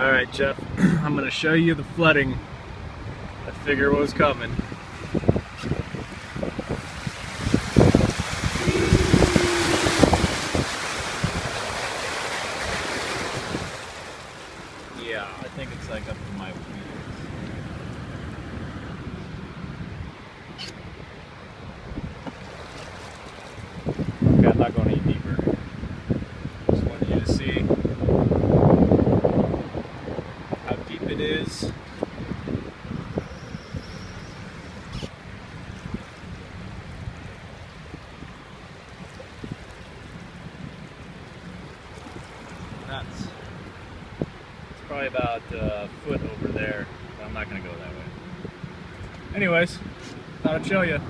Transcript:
Alright, Jeff, I'm going to show you the flooding I figure was coming. Yeah, I think it's like up to my wheels. Okay, I'm not going any deeper. Just wanted you to see how deep it is. Nuts. It's probably about a foot over there, but I'm not going to go that way. Anyways, thought I'd show you.